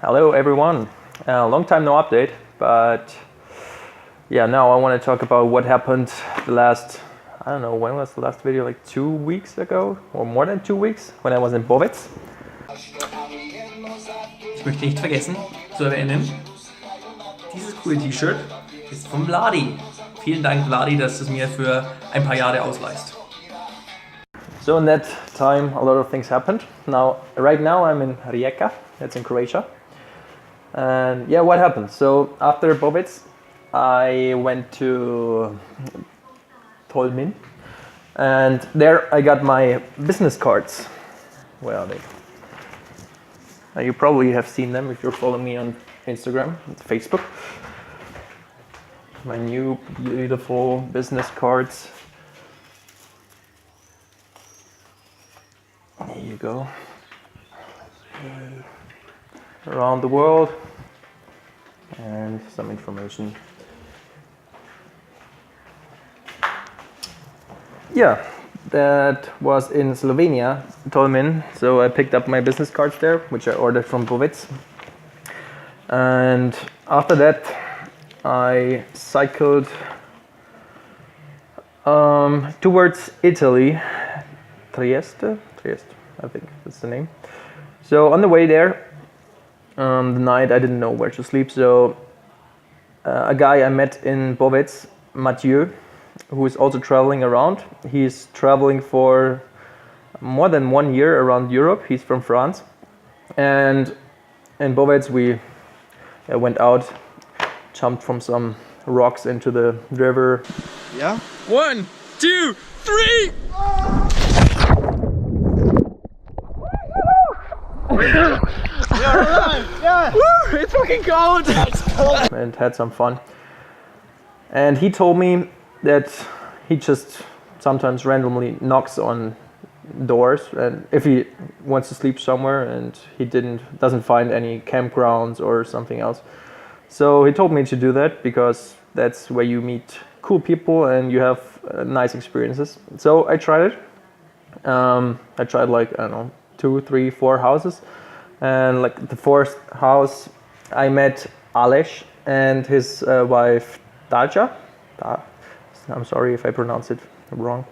Hello everyone. Long time no update, but yeah, now I want to talk about what happened the last, I don't know, when was the last video, like 2 weeks ago or more than 2 weeks, when I was in Bovitz. Ich möchte nicht vergessen zu erwähnen, dieses coole T-Shirt ist von Vladi. Vielen Dank, Vladi, dass du es mir für ein paar Jahre ausleihst. So in that time a lot of things happened. Right now I'm in Rijeka, that's in Croatia. And yeah, what happened? So after Bovitz, I went to Tolmin, and there I got my business cards. Where are they? You probably have seen them if you're following me on Instagram, Facebook. My new beautiful business cards. There you go. Around the world, and some information. Yeah, that was in Slovenia, Tolmin. So I picked up my business cards there, which I ordered from Bovitz. And after that, I cycled towards Italy, Trieste, I think that's the name. So on the way there, the night I didn't know where to sleep, so a guy I met in Bovitz, Mathieu, who is also traveling around. He's traveling for more than 1 year around Europe. He's from France, and in Bovitz we went out, jumped from some rocks into the river. Yeah. 1, 2, 3. Yeah. Woo, it's fucking cold. And had some fun. And he told me that he just sometimes randomly knocks on doors, and if he wants to sleep somewhere and he doesn't find any campgrounds or something else. So he told me to do that because that's where you meet cool people and you have nice experiences. So I tried it. I tried like, I don't know, 2, 3, 4 houses. And like the fourth house, I met Aleš and his wife Daja. I'm sorry if I pronounce it wrong.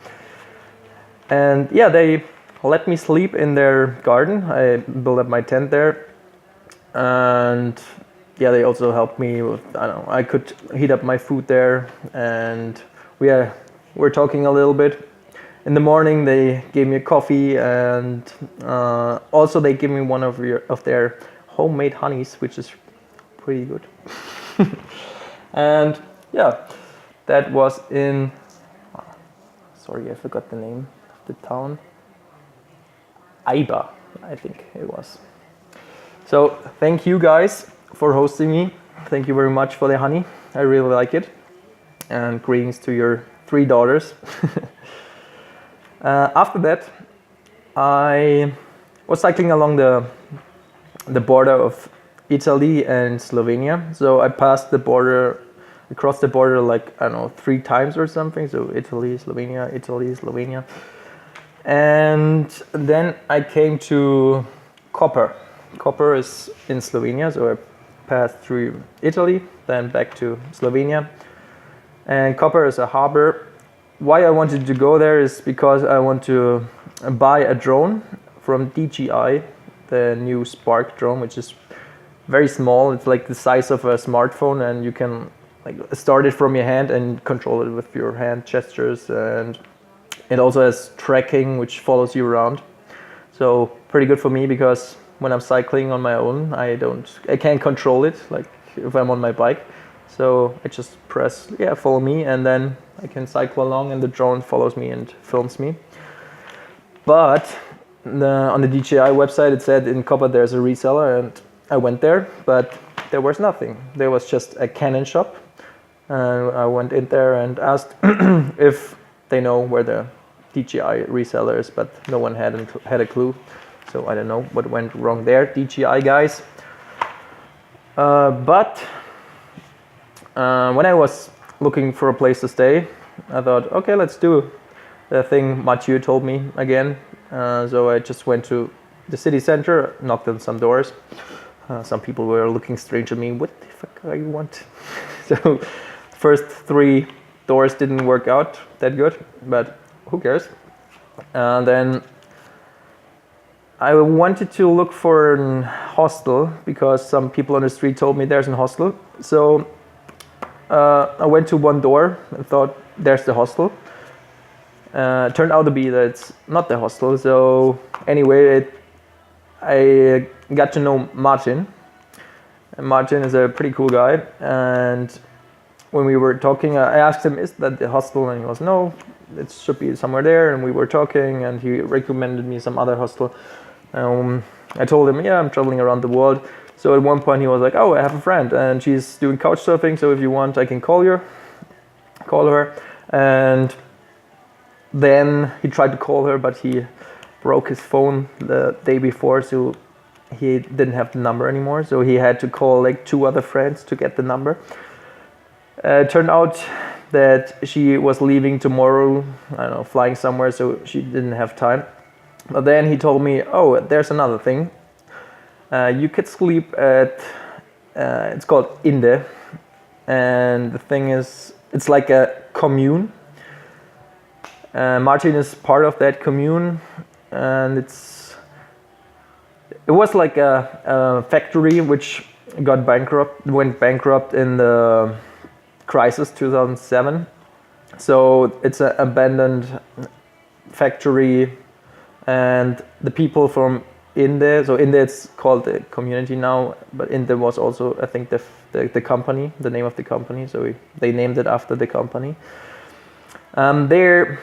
And yeah, they let me sleep in their garden. I built up my tent there. And yeah, they also helped me with, I don't know, I could heat up my food there. And we're talking a little bit. In the morning, they gave me a coffee, and also they gave me one of their homemade honeys, which is pretty good. And yeah, that was in, sorry, I forgot the name of the town. Aiba, I think it was. So thank you guys for hosting me. Thank you very much for the honey. I really like it. And greetings to your 3 daughters. After that, I was cycling along the border of Italy and Slovenia. So I passed the border, across the border like, I don't know, 3 times or something. So Italy, Slovenia. And then I came to Koper. Koper is in Slovenia, so I passed through Italy, then back to Slovenia. And Koper is a harbor. Why I wanted to go there is because I want to buy a drone from DJI, the new Spark drone, which is very small. It's like the size of a smartphone, and you can like start it from your hand and control it with your hand gestures. And it also has tracking, which follows you around. So pretty good for me, because when I'm cycling on my own, I can't control it like if I'm on my bike. So I just press, follow me, and then I can cycle along and the drone follows me and films me. But on the DJI website, it said in Koper there's a reseller, and I went there, but there was nothing. There was just a Canon shop. And I went in there and asked if they know where the DJI reseller is, but no one had a clue. So I don't know what went wrong there, DJI guys. But when I was looking for a place to stay, I thought, okay, let's do the thing Mathieu told me again. So I just went to the city center, knocked on some doors, Some people were looking strange at me. What the fuck are you want? So first 3 doors didn't work out that good, but who cares? And then I wanted to look for a hostel because some people on the street told me there's a hostel. So I went to one door and thought there's the hostel. Turned out to be that it's not the hostel. So anyway, I got to know Martin. And Martin is a pretty cool guy. And when we were talking, I asked him, is that the hostel? And he was, no, it should be somewhere there. And we were talking and he recommended me some other hostel. I told him, yeah, I'm traveling around the world. So at one point he was like, oh, I have a friend and she's doing couchsurfing. So if you want, I can call her. And then he tried to call her, but he broke his phone the day before. So he didn't have the number anymore. So he had to call like 2 other friends to get the number. Turned out that she was leaving tomorrow, I don't know, flying somewhere. So she didn't have time. But then he told me, oh, there's another thing. You could sleep at, it's called Inde. And the thing is, it's like a commune. Martin is part of that commune. And it was like a factory which went bankrupt in the crisis 2007. So it's an abandoned factory. And the people from Inde, so Inde it's called the community now, but Inde was also, I think, the company, the name of the company. So they named it after the company. There,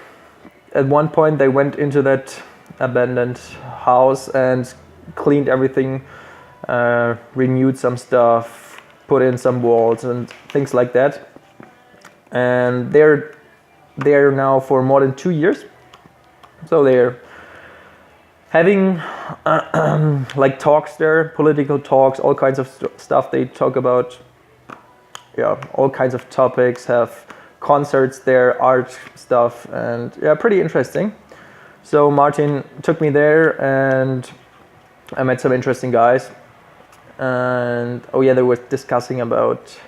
at one point, they went into that abandoned house and cleaned everything, renewed some stuff, put in some walls and things like that. And they're there now for more than 2 years. So they're having like talks there, political talks, all kinds of stuff. They talk about, yeah, all kinds of topics, have concerts there, art stuff, and yeah, pretty interesting. So Martin took me there and I met some interesting guys. And oh yeah, they were discussing about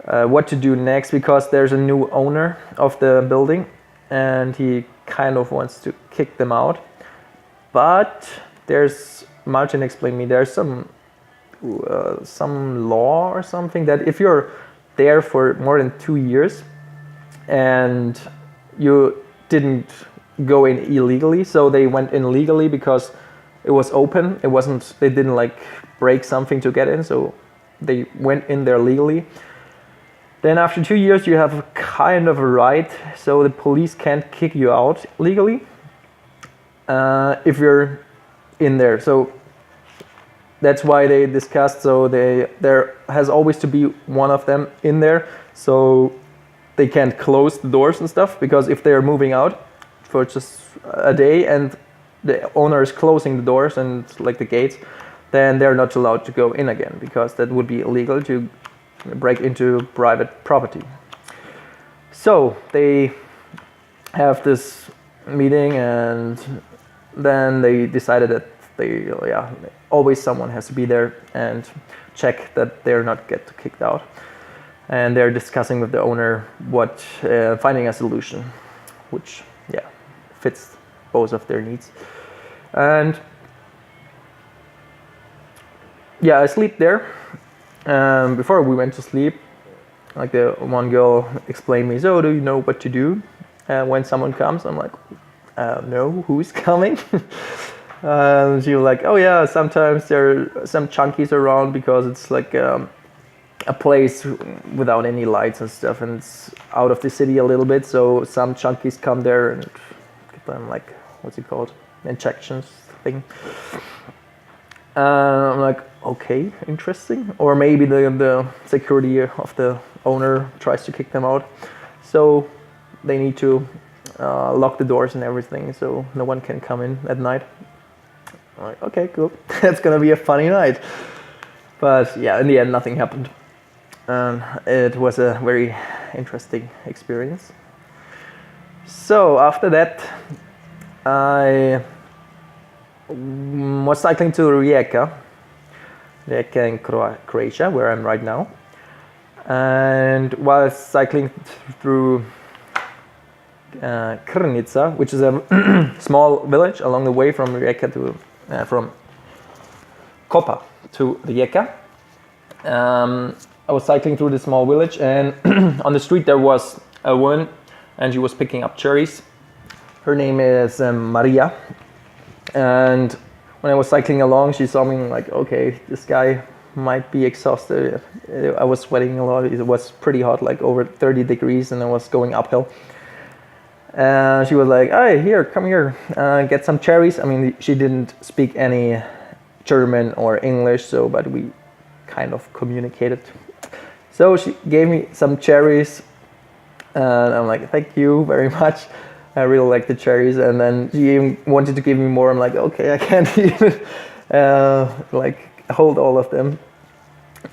what to do next because there's a new owner of the building and he kind of wants to kick them out. But Martin explained me, there's some law or something that if you're there for more than 2 years and you didn't go in illegally, so they went in legally because it was open, they didn't like break something to get in, so they went in there legally. Then after 2 years you have kind of a right, so the police can't kick you out legally. If you're in there, so that's why they discussed. So there has always to be one of them in there, so they can't close the doors and stuff. Because if they're moving out for just a day and the owner is closing the doors and like the gates, then they're not allowed to go in again because that would be illegal to break into private property. So they have this meeting and then they decided that always someone has to be there and check that they're not get kicked out. And they're discussing with the owner finding a solution, which fits both of their needs. And I sleep there. Before we went to sleep, like the one girl explained me, so do you know what to do when someone comes? I'm like, no, who's coming? She was like, oh yeah, sometimes there are some chunkies around because it's like a place without any lights and stuff, and it's out of the city a little bit, so some chunkies come there and get them like, what's it called, injections thing. I'm like, okay, interesting. Or maybe the security of the owner tries to kick them out, so they need to lock the doors and everything so no one can come in at night. I'm like, okay, cool. That's gonna be a funny night. But yeah, in the end, nothing happened. It was a very interesting experience. So after that, I was cycling to Rijeka, Rijeka in Croatia, where I'm right now. And while cycling through Krnica, which is a small village along the way from Rijeka to from Koper to Rijeka, I was cycling through this small village, and on the street there was a woman, and she was picking up cherries. Her name is Maria, and when I was cycling along, she saw me like, okay, this guy might be exhausted. I was sweating a lot. It was pretty hot, like over 30 degrees, and I was going uphill. She was like, hey, here, come here, get some cherries. I mean, she didn't speak any German or English, so but we kind of communicated. So she gave me some cherries, and I'm like, thank you very much. I really like the cherries. And then she even wanted to give me more. I'm like, okay, I can't even like hold all of them.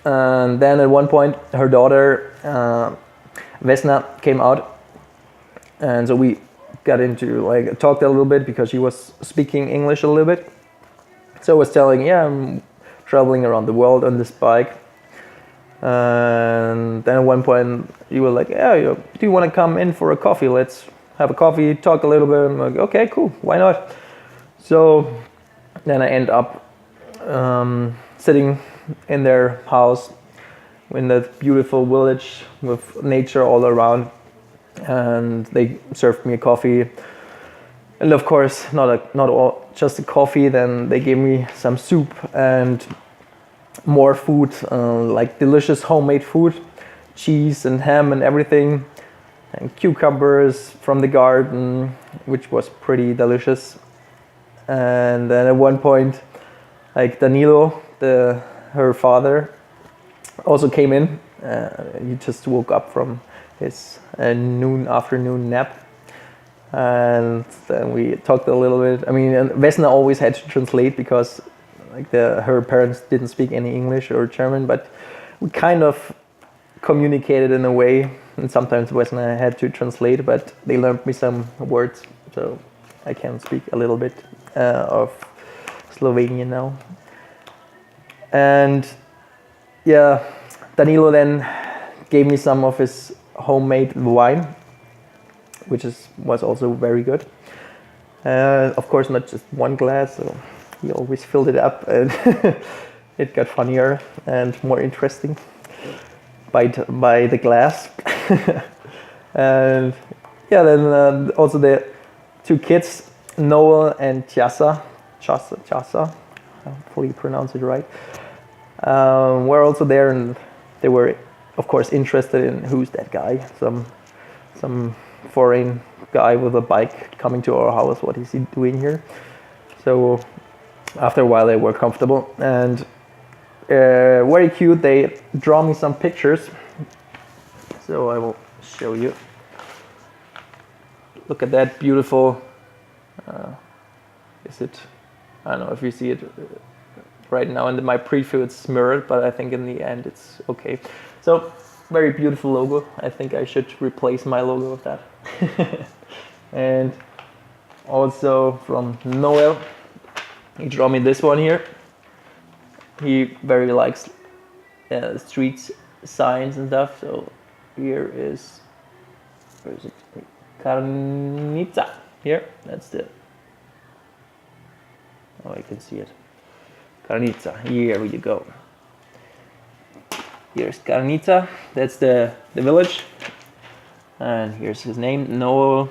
And then at one point, her daughter Vesna came out, and so we got into like talked a little bit because she was speaking English a little bit. So I was telling, yeah, I'm traveling around the world on this bike. And then at one point, you were like, yeah, do you want to come in for a coffee? Let's have a coffee, talk a little bit. I'm like, okay, cool, why not? So then I end up sitting in their house in that beautiful village with nature all around, and they served me a coffee, and of course not all just a coffee. Then they gave me some soup and more food, like delicious homemade food, cheese and ham and everything, and cucumbers from the garden, which was pretty delicious. And then at one point, like Danilo, her father, also came in. He just woke up from his afternoon nap, and then we talked a little bit. I mean, and Vesna always had to translate because like her parents didn't speak any English or German, but we kind of communicated in a way, and sometimes Vesna had to translate, but they learned me some words, so I can speak a little bit of Slovenian now. And yeah, Danilo then gave me some of his homemade wine, which was also very good. Of course, not just one glass, so he always filled it up, and it got funnier and more interesting by the glass. And yeah, then also the two kids, Noel and Chasa, hopefully you pronounce it right, were also there, and they were of course interested in who's that guy, some foreign guy with a bike coming to our house, what is he doing here? So after a while they were comfortable, and very cute. They draw me some pictures, so I will show you. Look at that beautiful, I don't know if you see it right now in my preview, it's mirrored, but I think in the end it's okay. So very beautiful logo. I think I should replace my logo with that. And also from Noel, he drew me this one here. He very likes street signs and stuff. So here is, where is it? Karnica. Here, that's the. Oh, you can see it. Karnica. Here you go. Here's Karnica. That's the village. And here's his name, Noel,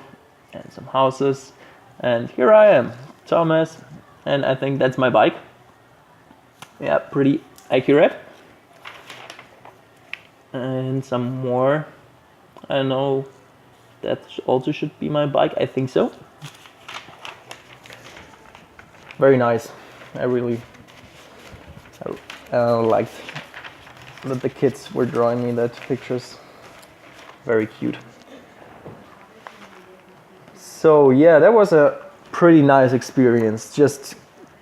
and some houses. And here I am, Thomas, and I think that's my bike. Yeah, pretty accurate. And some more. I know that also should be my bike. I think so. Very nice. I really liked that the kids were drawing me that pictures. Very cute. So yeah, that was a pretty nice experience. Just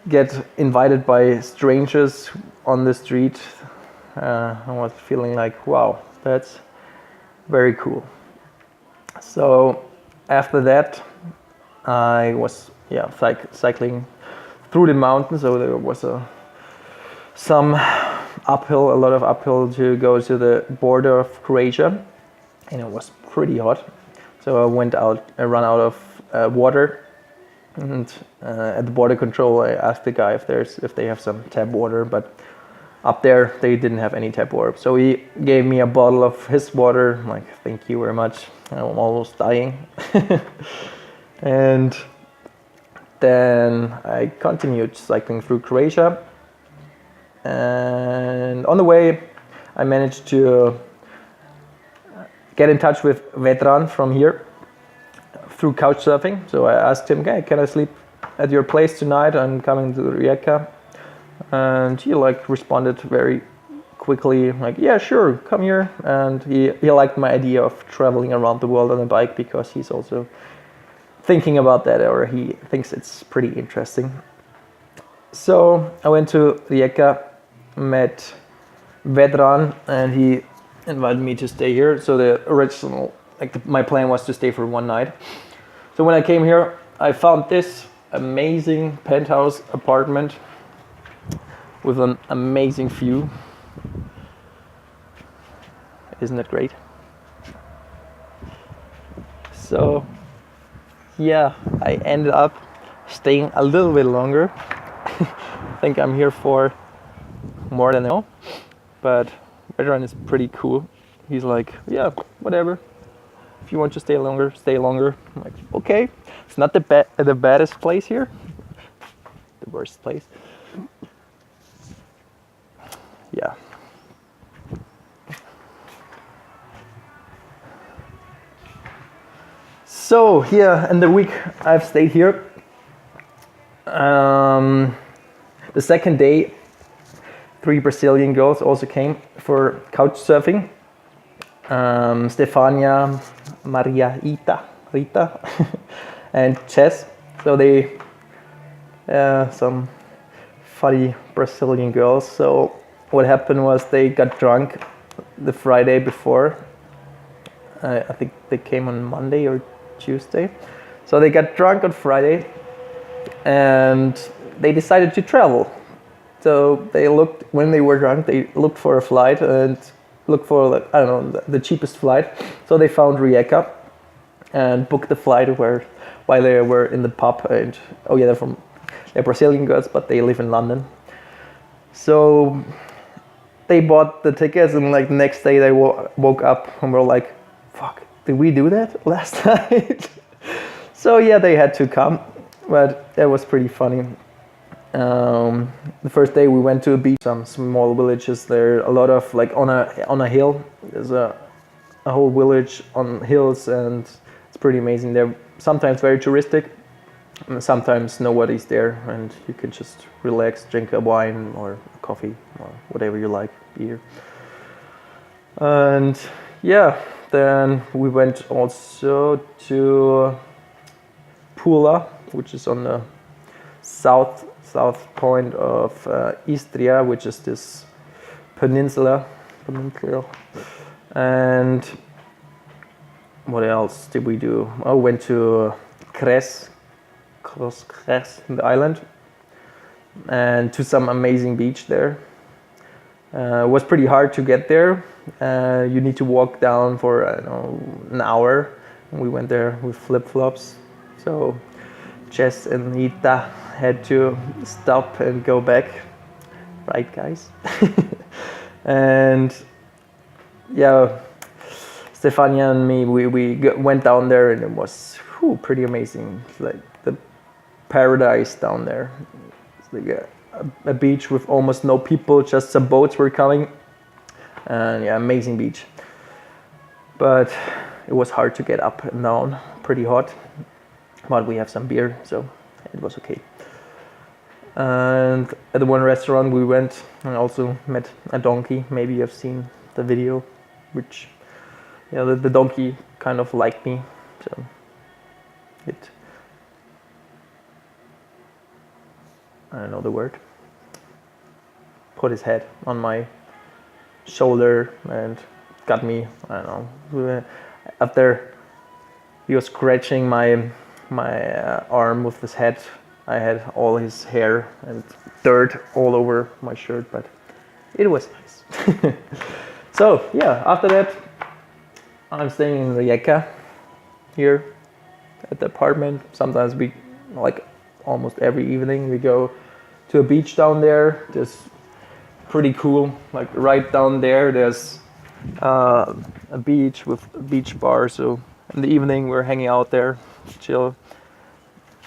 get invited by strangers on the street. I was feeling like, wow, that's very cool. So after that, I was cycling through the mountains. So there was some uphill, a lot of uphill to go to the border of Croatia, and it was pretty hot. So I ran out of water, and at the border control, I asked the guy if they have some tap water, but up there they didn't have any tap water. So he gave me a bottle of his water. I'm like, thank you very much. I'm almost dying. And then I continued cycling through Croatia, and on the way I managed to get in touch with Vedran from here through Couchsurfing. So I asked him, "Hey, can I sleep at your place tonight? I'm coming to Rijeka." And he responded very quickly, like, "Yeah, sure, come here." And he liked my idea of traveling around the world on a bike, because he's also thinking about that, or he thinks it's pretty interesting. So I went to Rijeka, met Vedran, and he invited me to stay here. So the original, my plan was to stay for one night. So when I came here, I found this amazing penthouse apartment with an amazing view. Isn't it great? So yeah, I ended up staying a little bit longer. I think I'm here for more than a know, but Vedran is pretty cool. He's like, "Yeah, whatever. If you want to stay longer, stay longer." I'm like, okay. It's not the baddest place here. The worst place. Yeah. So yeah, in the week I've stayed here. The second day, 3 Brazilian girls also came for couchsurfing. Stefania, Maria Rita, and Chess. So they, some funny Brazilian girls. So what happened was they got drunk the Friday before. I think they came on Monday or Tuesday. So they got drunk on Friday, and they decided to travel. So they looked, when they were drunk, they looked for a flight and looked for, the cheapest flight. So they found Rijeka and booked the flight while they were in the pub. And they're Brazilian girls, but they live in London. So they bought the tickets, and the next day they woke up and were like, "Fuck, did we do that last night?" So yeah, they had to come, but that was pretty funny. The first day we went to a beach, some small villages there, a lot of on a hill. There's a whole village on hills, and it's pretty amazing. They're sometimes very touristic, and sometimes nobody's there, and you can just relax, drink a wine or a coffee or whatever you like, beer. And yeah, then we went also to Pula, which is on the south point of Istria, which is this peninsula. And what else did we do? I went to Kres, the island, and to some amazing beach there. It was pretty hard to get there. You need to walk down for an hour. We went there with flip-flops. So Jess and Nita had to stop and go back. Right, guys? And yeah, Stefania and me, we went down there, and it was pretty amazing. It's like the paradise down there. It's like a beach with almost no people, just some boats were coming. And yeah, amazing beach. But it was hard to get up and down, pretty hot. But we have some beer, so it was okay. And at the one restaurant we went, and also met a donkey. Maybe you've seen the video, which, the donkey kind of liked me, so I don't know the word, put his head on my shoulder and got me, I don't know, after he was scratching my arm with his head, I had all his hair and dirt all over my shirt, but it was nice. So yeah, after that, I'm staying in Rijeka here at the apartment. Sometimes we, like almost every evening, we go to a beach down there. There's pretty cool, like right down there, there's a beach with a beach bar. So in the evening, we're hanging out there, chill,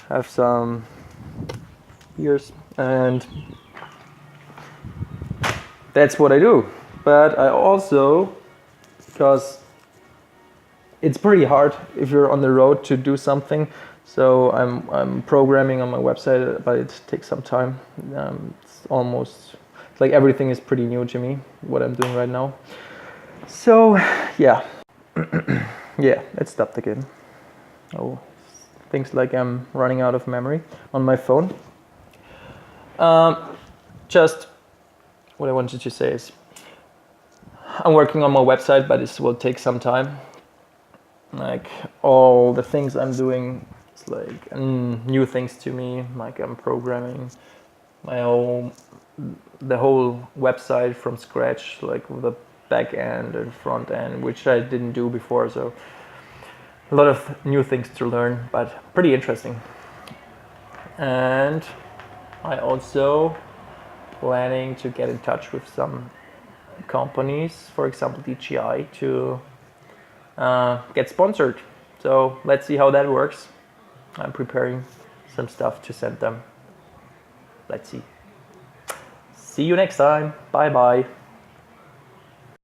have some beers, and that's what I do. But I also, because it's pretty hard if you're on the road to do something. So I'm programming on my website, but it takes some time. It's almost like everything is pretty new to me, what I'm doing right now. So yeah, yeah, it stopped again. Oh, things like I'm running out of memory on my phone. Just what I wanted to say is I'm working on my website, but this will take some time. Like all the things I'm doing, it's like new things to me. Like I'm programming the whole website from scratch, like with the back end and front end, which I didn't do before. So a lot of new things to learn, but pretty interesting. And I also planning to get in touch with some companies, for example DJI, to get sponsored. So let's see how that works. I'm preparing some stuff to send them. Let's see. See you next time. Bye bye.